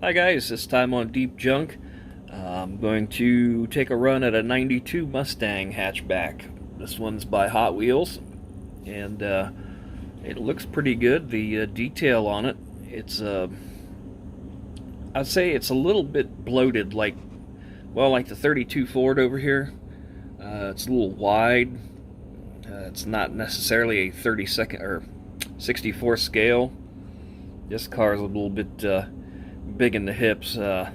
Hi guys, this time on Deep Junk, I'm going to take a run at a 92 Mustang hatchback. This one's by Hot Wheels, and it looks pretty good. The detail on it, I'd say it's a little bit bloated, like the 32 Ford over here. It's a little wide. It's not necessarily a 32nd or 64 scale. This car is a little bit big in the hips, but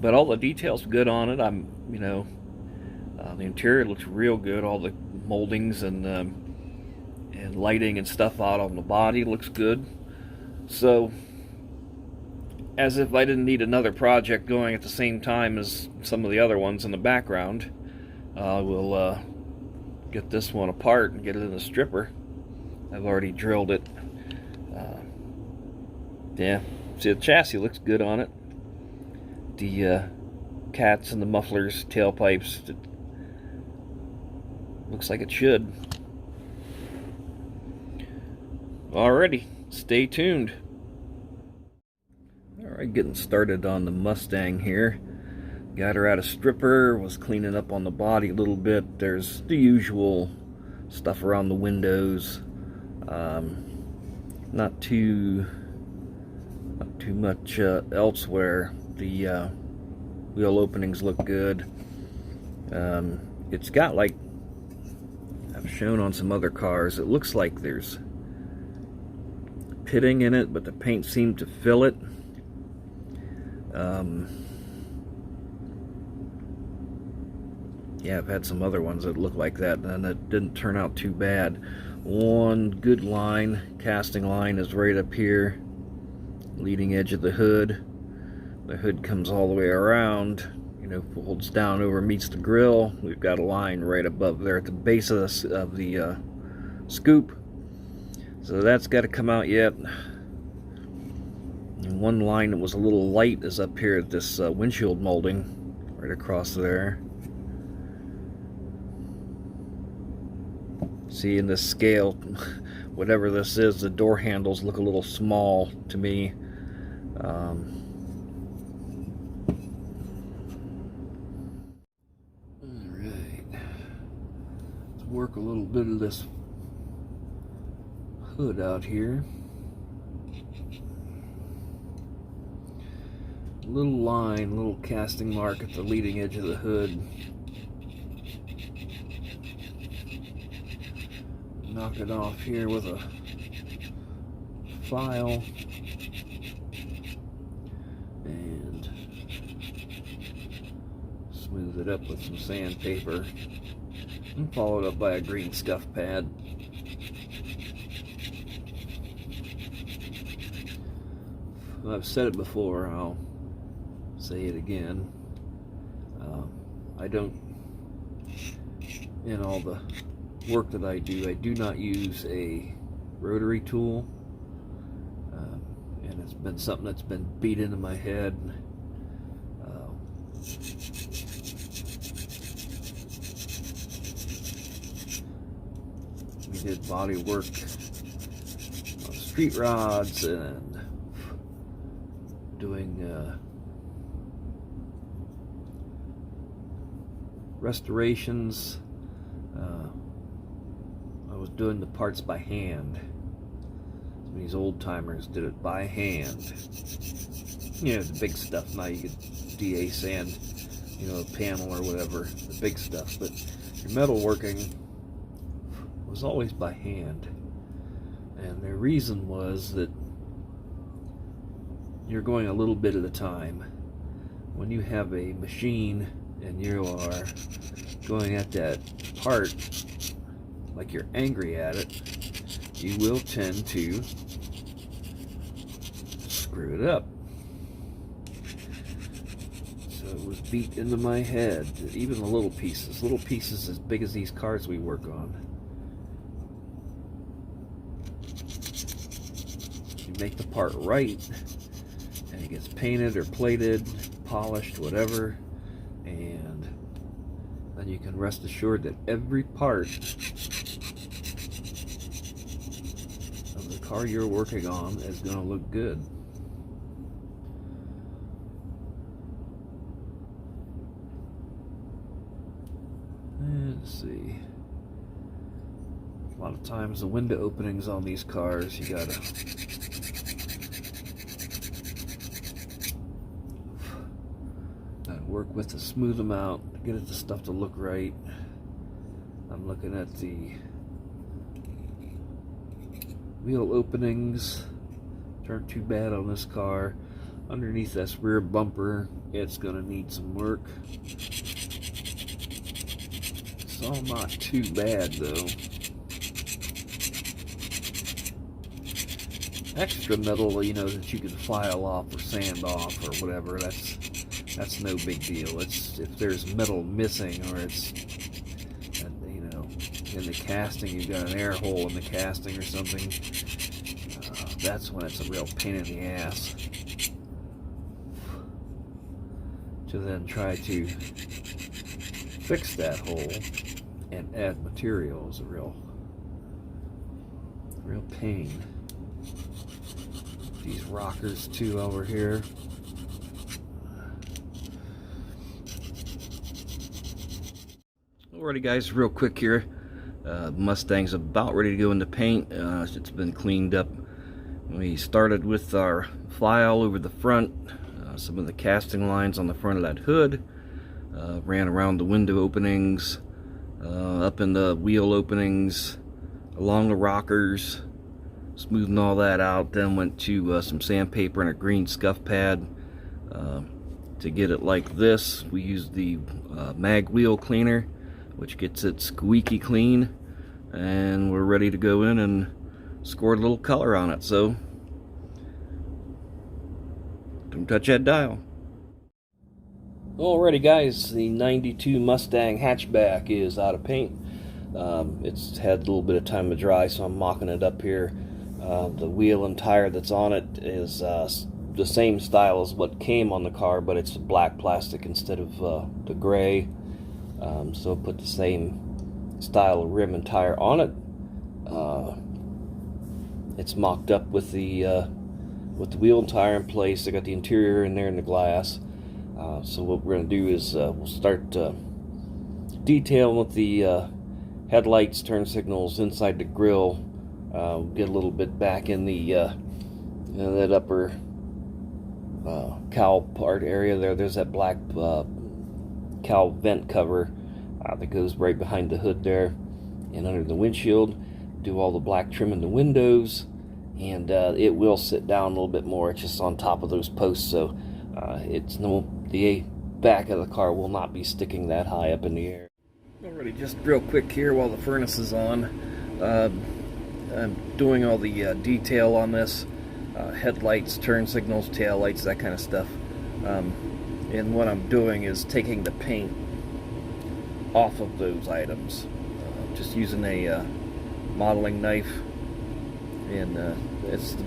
all the details good on it. The interior looks real good. All the moldings and lighting and stuff out on the body looks good. So, as if I didn't need another project going at the same time as some of the other ones in the background, we'll get this one apart and get it in the stripper. I've already drilled it. Yeah, see, the chassis looks good on it. The cats and the mufflers, tailpipes, it looks like it should. Alrighty, stay tuned. Alright, getting started on the Mustang here. Got her out of stripper, was cleaning up on the body a little bit. There's the usual stuff around the windows. Not too much elsewhere. The wheel openings look good. It's got, like I've shown on some other cars, it looks like there's pitting in it, but the paint seemed to fill it. Yeah, I've had some other ones that look like that, and it didn't turn out too bad. One good line, casting line, is right up here, leading edge of the hood. The hood comes all the way around, folds down over, meets the grill. We've got a line right above there at the base of the scoop. So that's got to come out yet. And one line that was a little light is up here at this windshield molding, right across there. See, in this scale, whatever this is, the door handles look a little small to me. Alright, let's work a little bit of this hood out here. Little line, little casting mark at the leading edge of the hood. Knock it off here with a file and smooth it up with some sandpaper and follow it up by a green scuff pad. I've said it before, I'll say it again. I don't, in all the work that I do not use a rotary tool, and it's been something that's been beat into my head. We did body work on street rods and doing restorations. I was doing the parts by hand. These old timers did it by hand. The big stuff now you could DA sand, a panel or whatever, the big stuff. But your metalworking was always by hand. And the reason was that you're going a little bit at a time. When you have a machine and you are going at that part like you're angry at it, you will tend to screw it up. So it was beat into my head, even the little pieces as big as these cars we work on. You make the part right, and it gets painted or plated, polished, whatever, and then you can rest assured that every part of the car you're working on is going to look good. Let's see. A lot of times the window openings on these cars, you gotta work with to smooth them out, get the stuff to look right. I'm looking at the wheel openings. Aren't too bad on this car. Underneath this rear bumper, it's gonna need some work. It's all not too bad though. Extra metal, you know, that you can file off or sand off or whatever, that's no big deal. It's if there's metal missing, or it's, you know, in the casting, you've got an air hole in the casting or something, that's when it's a real pain in the ass to then try to fix that hole and add material. Is a real pain. These rockers too over here. Alrighty guys, real quick here. Mustang's about ready to go into paint. It's been cleaned up. We started with our file over the front, some of the casting lines on the front of that hood, ran around the window openings, up in the wheel openings, along the rockers, smoothing all that out. Then went to some sandpaper and a green scuff pad to get it like this. We used the mag wheel cleaner, which gets it squeaky clean, and we're ready to go in and score a little color on it. So don't touch that dial. Alrighty guys, the 92 Mustang hatchback is out of paint. It's had a little bit of time to dry, so I'm mocking it up here. The wheel and tire that's on it is the same style as what came on the car, but it's black plastic instead of the gray. So put the same style of rim and tire on it. It's mocked up with the wheel and tire in place. I got the interior in there and the glass. So what we're going to do is we'll start detailing with the headlights, turn signals inside the grille. Get a little bit back in the that upper cowl part area there. There's that black cowl vent cover that goes right behind the hood there and under the windshield. Do all the black trim in the windows, and it will sit down a little bit more. It's just on top of those posts, so the back of the car will not be sticking that high up in the air. Alrighty, just real quick here while the furnace is on. I'm doing all the detail on this, headlights, turn signals, tail lights, that kind of stuff. And what I'm doing is taking the paint off of those items, just using a modeling knife, and it's the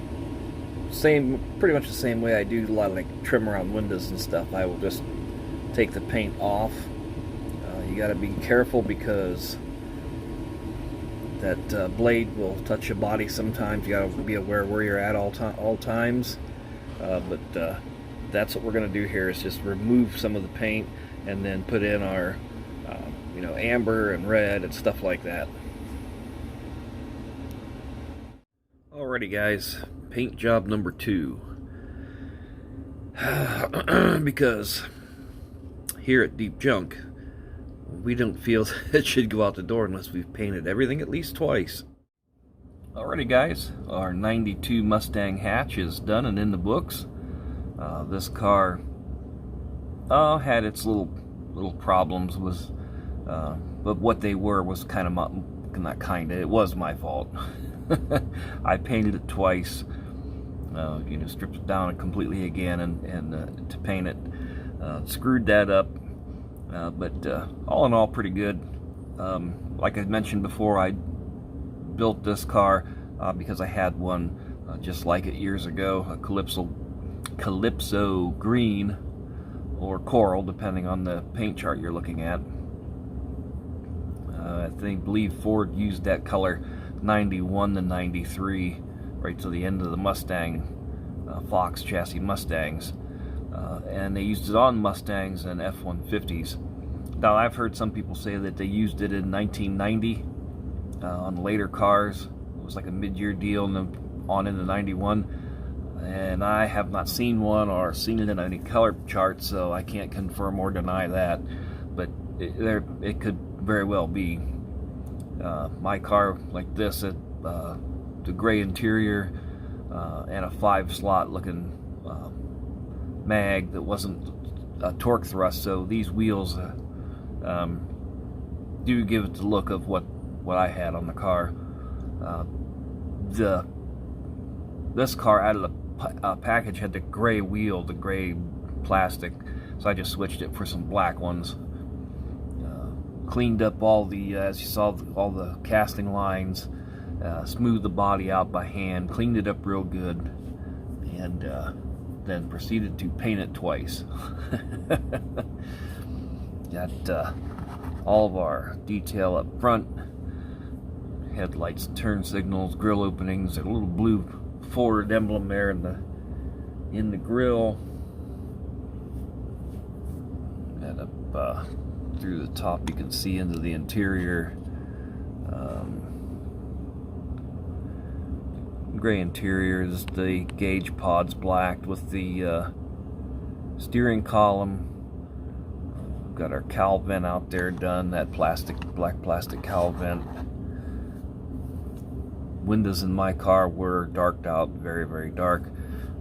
same, pretty much the same way I do a lot of like trim around windows and stuff. I will just take the paint off. You got to be careful because that blade will touch your body sometimes. You got to be aware where you're at all times. But that's what we're going to do here, is just remove some of the paint and then put in our you know, amber and red and stuff like that. Alrighty guys, paint job number 2. Because here at Deep Junk, we don't feel it should go out the door unless we've painted everything at least twice. Alrighty guys, our 92 Mustang hatch is done and in the books. This car had its little problems, but what they were was it was my fault. I painted it twice, you know, stripped it down completely again and to paint it, screwed that up, but all in all pretty good. Like I mentioned before, I built this car because I had one just like it years ago, a calypso green or coral, depending on the paint chart you're looking at. I believe Ford used that color 91 to 93 right to the end of the Mustang, Fox chassis Mustangs, and they used it on Mustangs and F-150s. Now, I've heard some people say that they used it in 1990 on later cars. It was like a mid-year deal and then on into 91. And I have not seen one or seen it in any color chart, so I can't confirm or deny that. But it could very well be. My car like this, the gray interior and a 5-slot looking mag that wasn't a torque thrust, so these wheels do give it the look of what I had on the car. This car out of the package had the gray wheel, the gray plastic, so I just switched it for some black ones. Cleaned up all the, as you saw, all the casting lines, smoothed the body out by hand, cleaned it up real good, and then proceeded to paint it twice. Got all of our detail up front, headlights, turn signals, grill openings, a little blue Ford emblem there in the grill, and up through the top you can see into the interior. Gray interiors, the gauge pods blacked with the steering column. Got our cowl vent out there done, that black plastic cowl vent. Windows in my car were darked out, very, very dark.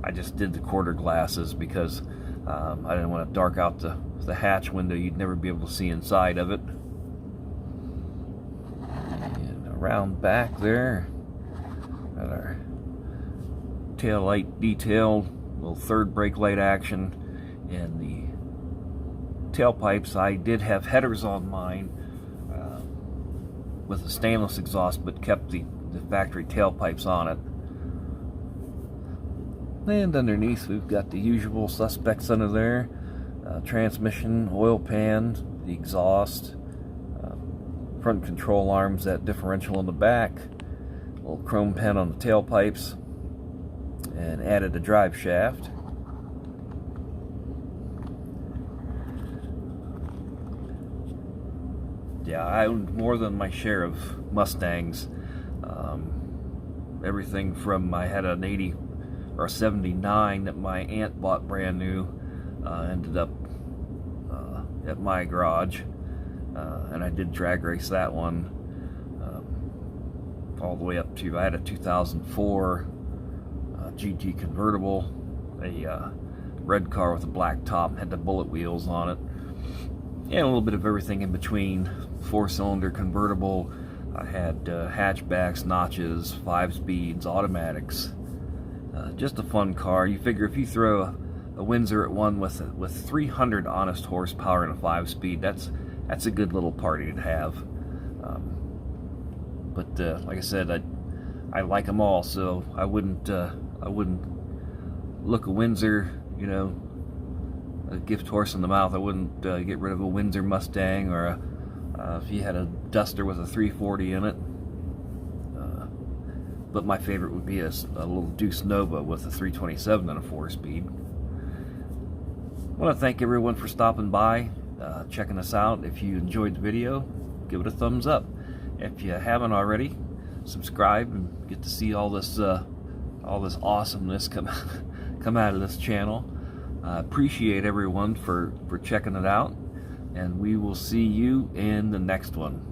I just did the quarter glasses because I didn't want to dark out the hatch window. You'd never be able to see inside of it. And around back there, got our tail light detail, little third brake light action, and the tailpipes. I did have headers on mine with a stainless exhaust, but kept the factory tailpipes on it. And underneath we've got the usual suspects under there. Transmission, oil pan, the exhaust, front control arms, that differential in the back, little chrome pen on the tailpipes, and added a drive shaft. Yeah, I owned more than my share of Mustangs. Everything from, I had an 80 or a 79 that my aunt bought brand new, ended up at my garage, and I did drag race that one all the way up to, I had a 2004 GT convertible, a red car with a black top, had the bullet wheels on it, and a little bit of everything in between. 4-cylinder convertible. I had hatchbacks, notches, 5 speeds, automatics. Just a fun car. You figure if you throw a Windsor at one with 300 honest horsepower and a 5-speed, that's a good little party to have. But like I said, I like them all, so I wouldn't look a Windsor, you know, a gift horse in the mouth. I wouldn't get rid of a Windsor Mustang, or if you had a Duster with a 340 in it. But my favorite would be a little Deuce Nova with a 327 and a 4-speed. I want to thank everyone for stopping by, checking us out. If you enjoyed the video, give it a thumbs up. If you haven't already, subscribe and get to see all this awesomeness come out of this channel. I appreciate everyone for checking it out, and we will see you in the next one.